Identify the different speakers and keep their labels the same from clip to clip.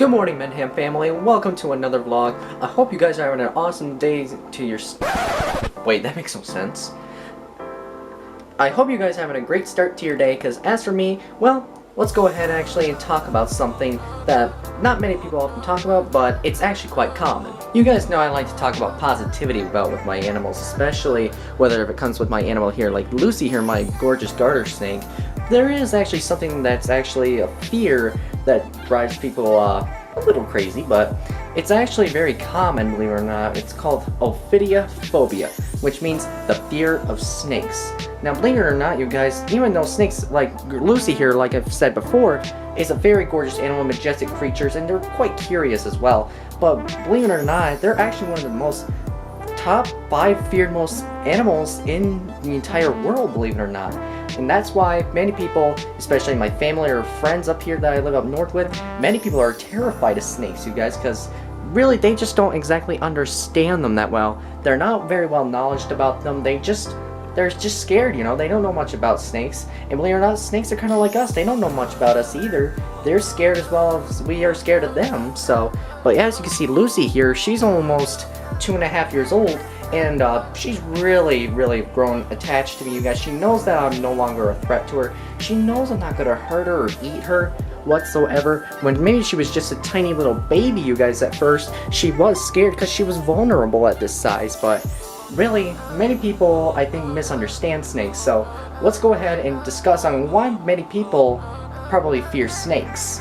Speaker 1: Good morning, Mendham family. Welcome to another vlog. I hope you guys are having an awesome day to your... Wait, that makes no sense. I hope you guys are having a great start to your day, because as for me, well, let's go ahead actually and talk about something that not many people often talk about, but it's actually quite common. You guys know I like to talk about positivity with my animals, especially whether if it comes with my animal here, like Lucy here, my gorgeous garter snake. There is actually something that's actually a fear that drives people a little crazy, but it's actually very common, believe it or not. It's called isophidiophobia, which means the fear of snakes. Now, believe it or not, you guys, even though snakes, like Lucy here, like I've said before, is a very gorgeous animal, majestic creatures, and they're quite curious as well. But believe it or not, they're actually one of the most top 5 feared most animals in the entire world, believe it or not. And that's why many people, especially my family or friends up here that I live up north with, many people are terrified of snakes, you guys, because really they just don't exactly understand them that well. They're not very well knowledgeable about them. They're just scared, you know. They don't know much about snakes. And believe it or not, snakes are kind of like us. They don't know much about us either. They're scared as well as we are scared of them. So, but as you can see, Lucy here, she's almost 2.5 years old. And she's really grown attached to me, you guys. She knows that I'm no longer a threat to her. She knows I'm not going to hurt her or eat her whatsoever. When maybe she was just a tiny little baby, you guys, at first, she was scared because she was vulnerable at this size. But really, many people, I think, misunderstand snakes. So let's go ahead and discuss on why many people probably fear snakes.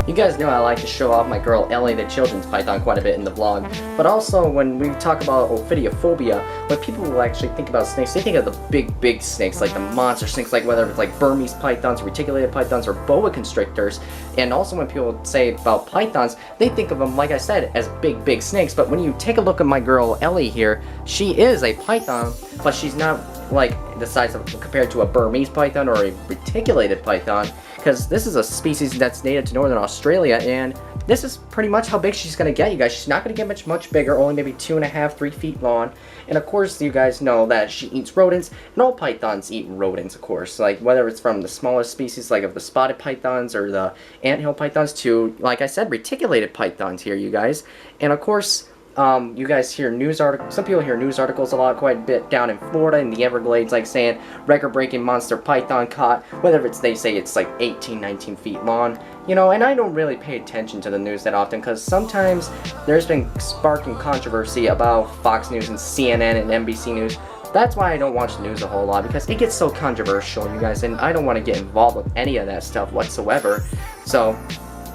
Speaker 1: You guys know I like to show off my girl Ellie the children's python quite a bit in the vlog, but also when we talk about isophidiophobia, when people will actually think about snakes, they think of the big snakes, like the monster snakes, like whether it's like Burmese pythons, reticulated pythons, or boa constrictors. And also when people say about pythons, they think of them, like I said, as big snakes. But when you take a look at my girl Ellie here, she is a python, but she's not like the size of compared to a Burmese python or a reticulated python, because this is a species that's native to northern Australia, and this is pretty much how big she's gonna get, you guys. She's not gonna get much bigger, only maybe 2.5, 3 feet long. And of course, you guys know that she eats rodents, and all pythons eat rodents, of course. Like whether it's from the smallest species, like of the spotted pythons or the anthill pythons, to, like I said, reticulated pythons here, you guys. And of course, you guys hear news articles, some people hear news articles a lot, quite a bit down in Florida in the Everglades, like saying record-breaking monster python caught, whether it's, they say it's like 18, 19 feet long, you know. And I don't really pay attention to the news that often, because sometimes there's been sparking controversy about Fox News and CNN and NBC News. That's why I don't watch the news a whole lot, because it gets so controversial, you guys, and I don't want to get involved with any of that stuff whatsoever. So,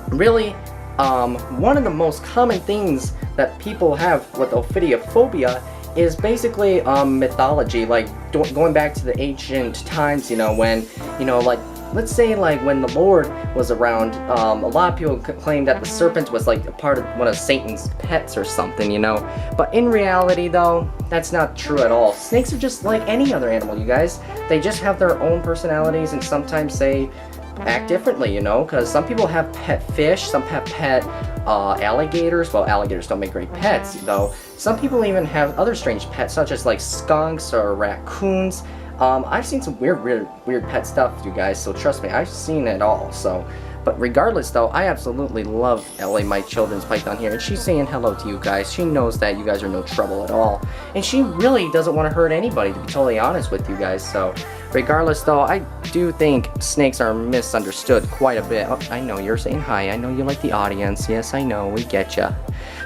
Speaker 1: really, one of the most common things that people have with isophidiophobia is basically mythology, like going back to the ancient times, you know, when, you know, like, let's say like when the Lord was around, a lot of people claim that the serpent was like a part of one of Satan's pets or something, you know. But in reality though, that's not true at all. Snakes are just like any other animal, you guys. They just have their own personalities, and sometimes they act differently, you know, because some people have pet fish, some have pet alligators. Well, alligators don't make great pets, though. Some people even have other strange pets, such as like skunks or raccoons. I've seen some weird pet stuff, you guys, so trust me, I've seen it all. So, but regardless though, I absolutely love Ellie, my children's python here, and she's saying hello to you guys. She knows that you guys are no trouble at all, and she really doesn't want to hurt anybody, to be totally honest with you guys. So regardless though, I do think snakes are misunderstood quite a bit. Oh, I know you're saying hi. I know you like the audience. Yes, I know, we get ya.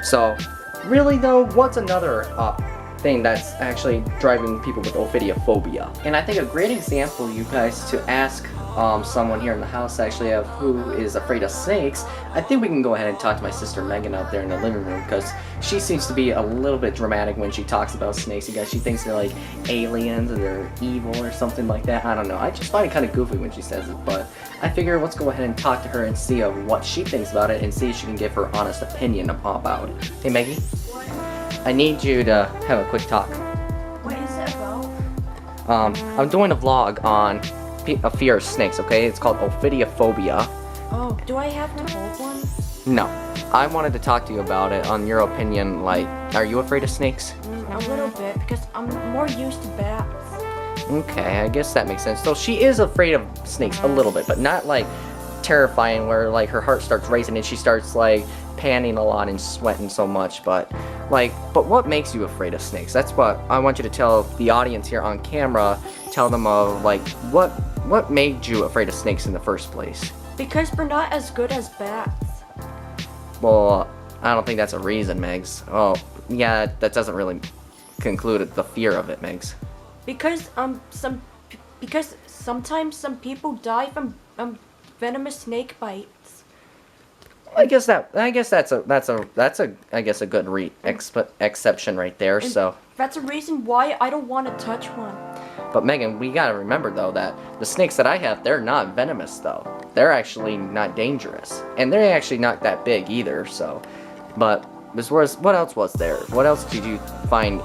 Speaker 1: So really though, what's another thing that's actually driving people with isophidiophobia? And I think a great example, you guys, to ask someone here in the house actually of who is afraid of snakes, I think we can go ahead and talk to my sister Megan out there in the living room, because she seems to be a little bit dramatic when she talks about snakes. You guys, she thinks they're like aliens or they're evil or something like that. I don't know. I just find it kind of goofy when she says it, but I figure let's go ahead and talk to her and see what she thinks about it and see if she can give her honest opinion about it. Hey Maggie? I need you to have a quick talk.
Speaker 2: What is it about?
Speaker 1: I'm doing a vlog on a fear of snakes, okay? It's called ophidiophobia.
Speaker 2: Oh, do I have to hold one?
Speaker 1: No. I wanted to talk to you about it, on your opinion, like, are you afraid of snakes?
Speaker 2: A little bit, because I'm more used to bats.
Speaker 1: Okay, I guess that makes sense. So she is afraid of snakes a little bit, but not like terrifying where like her heart starts racing and she starts like panting a lot and sweating so much, but what makes you afraid of snakes? That's what I want you to tell the audience here on camera. Tell them of like what made you afraid of snakes in the first place?
Speaker 2: Because we're not as good as bats.
Speaker 1: Well, I don't think that's a reason, Megs. Oh, yeah, that doesn't really conclude the fear of it, Megs.
Speaker 2: Because sometimes some people die from venomous snake bites.
Speaker 1: I guess that's a good exception right there.
Speaker 2: And
Speaker 1: so
Speaker 2: that's a reason why I don't want to touch one.
Speaker 1: But Megan, we gotta remember though that the snakes that I have, they're not venomous though. They're actually not dangerous, and they're actually not that big either. So, but what else was there? What else did you find?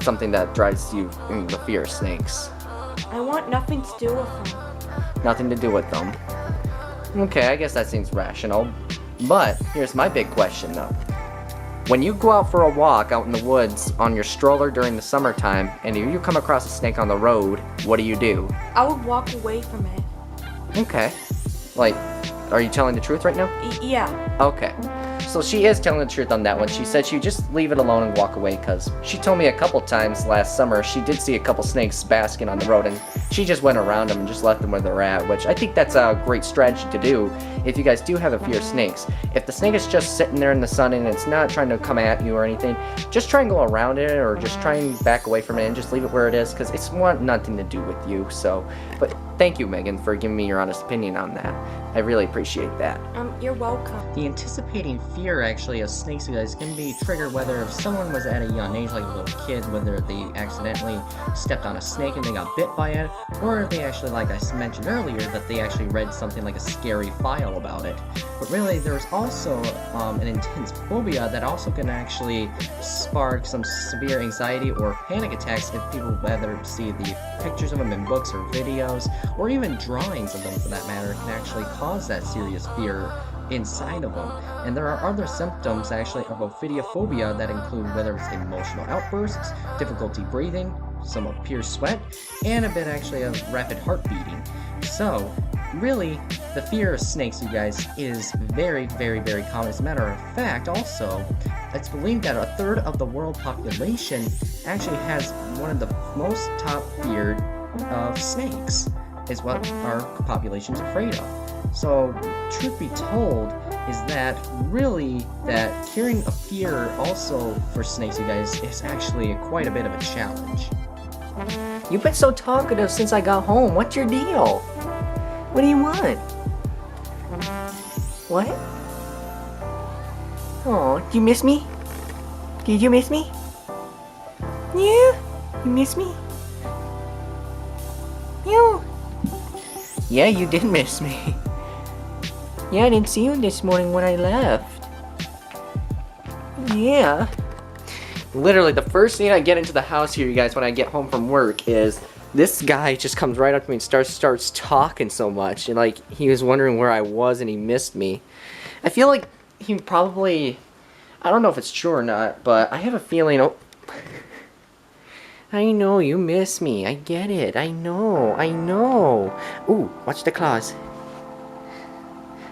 Speaker 1: Something that drives you in the fear of snakes?
Speaker 2: I want nothing to do with them.
Speaker 1: Nothing to do with them. Okay, I guess that seems rational. But here's my big question though. When you go out for a walk out in the woods on your stroller during the summertime, and if you come across a snake on the road, what do?
Speaker 2: I would walk away from it.
Speaker 1: Okay. Like, are you telling the truth right now?
Speaker 2: Yeah.
Speaker 1: Okay. So she is telling the truth on that one. She said she'd just leave it alone and walk away because she told me a couple times last summer she did see a couple snakes basking on the road and she just went around them and just left them where they're at, which I think that's a great strategy to do if you guys do have a fear of snakes. If the snake is just sitting there in the sun and it's not trying to come at you or anything, just try and go around it or just try and back away from it and just leave it where it is because it's want nothing to do with you. So, but thank you, Megan, for giving me your honest opinion on that. I really appreciate that.
Speaker 2: You're welcome.
Speaker 1: The anticipating fear, actually, of snakes, you guys, can be triggered whether if someone was at a young age, like a little kid, whether they accidentally stepped on a snake and they got bit by it, or if they actually, like I mentioned earlier, that they actually read something like a scary file about it. But really, there's also an intense phobia that also can actually spark some severe anxiety or panic attacks if people whether see the pictures of them in books or videos, or even drawings of them for that matter, can actually cause that serious fear inside of them. And there are other symptoms actually of ophidiophobia that include whether it's emotional outbursts, difficulty breathing, some pure sweat, and a bit actually of rapid heart beating. So really, the fear of snakes, you guys, is very, very, very common. As a matter of fact, also, it's believed that a third of the world population actually has one of the most top feared of snakes, is what our population's afraid of. So, truth be told, is that really that curing a fear also for snakes, you guys, is actually quite a bit of a challenge. You've been so talkative since I got home. What's your deal? What do you want? What? Oh, do you miss me? Did you miss me? Yeah? You miss me? Yeah. Yeah, you did miss me. Yeah, I didn't see you this morning when I left. Yeah. Literally, the first thing I get into the house here, you guys, when I get home from work is this guy just comes right up to me and starts talking so much. And, like, he was wondering where I was and he missed me. I feel like he probably... I don't know if it's true or not, but I have a feeling... Oh, I know, you miss me. I get it. I know. Ooh, watch the claws.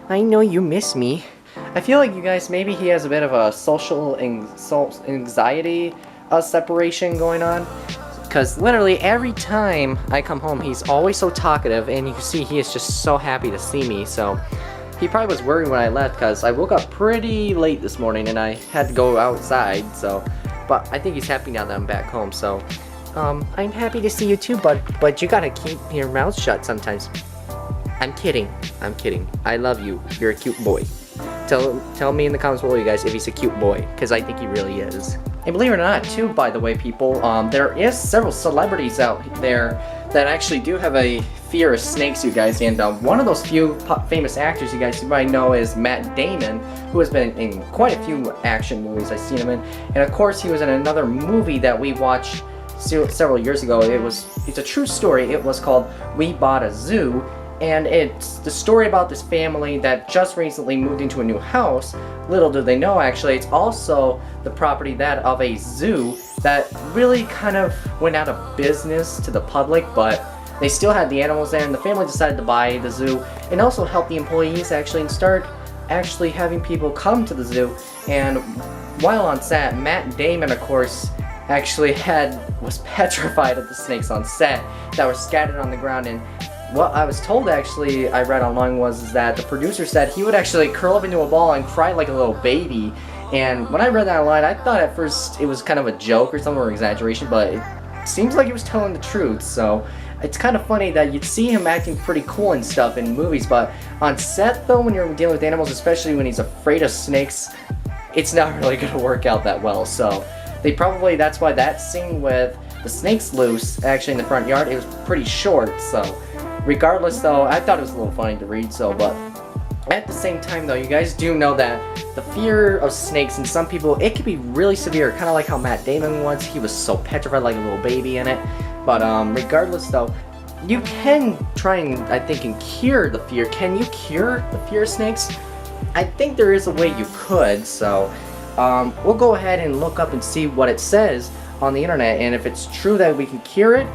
Speaker 1: I know you miss me. I feel like you guys, maybe he has a bit of a social anxiety separation going on. Because literally every time I come home, he's always so talkative, and you can see he is just so happy to see me. So he probably was worried when I left because I woke up pretty late this morning and I had to go outside. So, but I think he's happy now that I'm back home. So I'm happy to see you too, bud. But you gotta keep your mouth shut sometimes. I'm kidding. I love you. You're a cute boy. Tell me in the comments below, you guys, if he's a cute boy, because I think he really is. And believe it or not, too, by the way, people, there is several celebrities out there that actually do have a fear of snakes, you guys. And one of those few famous actors, you guys, you might know is Matt Damon, who has been in quite a few action movies I've seen him in. And of course, he was in another movie that we watched several years ago. It's a true story. It was called We Bought a Zoo. And it's the story about this family that just recently moved into a new house. Little do they know, actually, it's also the property of a zoo that really kind of went out of business to the public, but they still had the animals there, and the family decided to buy the zoo and also help the employees actually and start actually having people come to the zoo. And while on set, Matt Damon, of course, actually was petrified of the snakes on set that were scattered on the ground. And what I was told, actually, I read online, was that the producer said he would actually curl up into a ball and cry like a little baby. And when I read that line, I thought at first it was kind of a joke or something, or exaggeration, but it seems like he was telling the truth. So it's kind of funny that you'd see him acting pretty cool and stuff in movies, but on set though, when you're dealing with animals, especially when he's afraid of snakes, it's not really going to work out that well. So that's why that scene with the snakes loose, actually in the front yard, it was pretty short. So regardless though, I thought it was a little funny to read, but at the same time though, you guys do know that the fear of snakes in some people, it can be really severe, kind of like how Matt Damon was. He was so petrified like a little baby in it. But regardless though, you can try and, I think, and cure the fear. Can you cure the fear of snakes? I think there is a way you could, so we'll go ahead and look up and see what it says on the internet, and if it's true that we can cure it,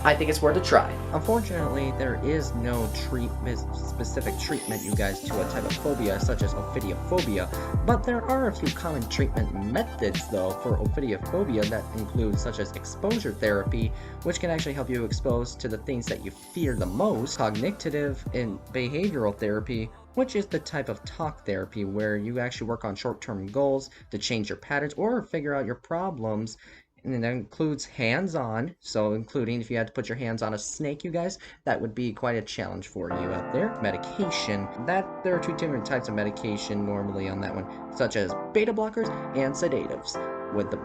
Speaker 1: I think it's worth a try.
Speaker 3: Unfortunately, there is no specific treatment, you guys, to a type of phobia such as ophidiophobia, but there are a few common treatment methods though for ophidiophobia that include such as exposure therapy, which can actually help you expose to the things that you fear the most, cognitive and behavioral therapy, which is the type of talk therapy where you actually work on short-term goals to change your patterns or figure out your problems. And that includes hands-on, so including if you had to put your hands on a snake, you guys, that would be quite a challenge for you out there. Medication, there are two different types of medication normally on that one, such as beta blockers and sedatives. With the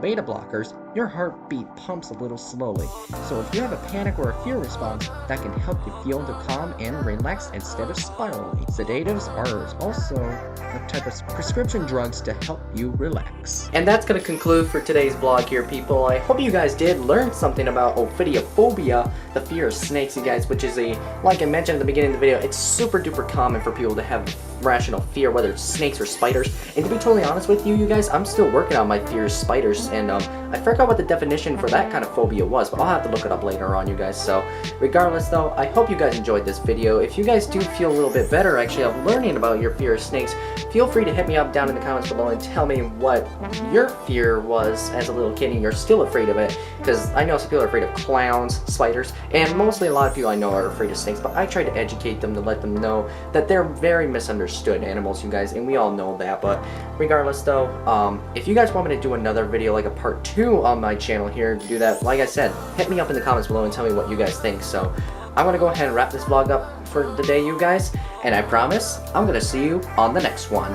Speaker 3: beta blockers, your heartbeat pumps a little slowly. So if you have a panic or a fear response, that can help you feel calm and relax instead of spiraling. Sedatives are also a type of prescription drugs to help you relax.
Speaker 1: And that's going to conclude for today's vlog here, people. I hope you guys did learn something about ophidiophobia, the fear of snakes, you guys, which is like I mentioned at the beginning of the video, it's super duper common for people to have rational fear, whether it's snakes or spiders. And to be totally honest with you guys, I'm still working on my fear of spiders, and I forgot what the definition for that kind of phobia was, but I'll have to look it up later on, you guys. So regardless though, I hope you guys enjoyed this video. If you guys do feel a little bit better actually of learning about your fear of snakes, feel free to hit me up down in the comments below and tell me what your fear was as a little kid and you're still afraid of it, because I know some people are afraid of clowns, spiders, and mostly a lot of people I know are afraid of snakes, but I try to educate them to let them know that they're very misunderstood animals, you guys, and we all know that. But regardless though, if you guys want me to do another video like a part 2 on my channel here, to do that, like I said, hit me up in the comments below and tell me what you guys think. So I'm gonna go ahead and wrap this vlog up for the day, you guys, and I promise I'm gonna see you on the next one.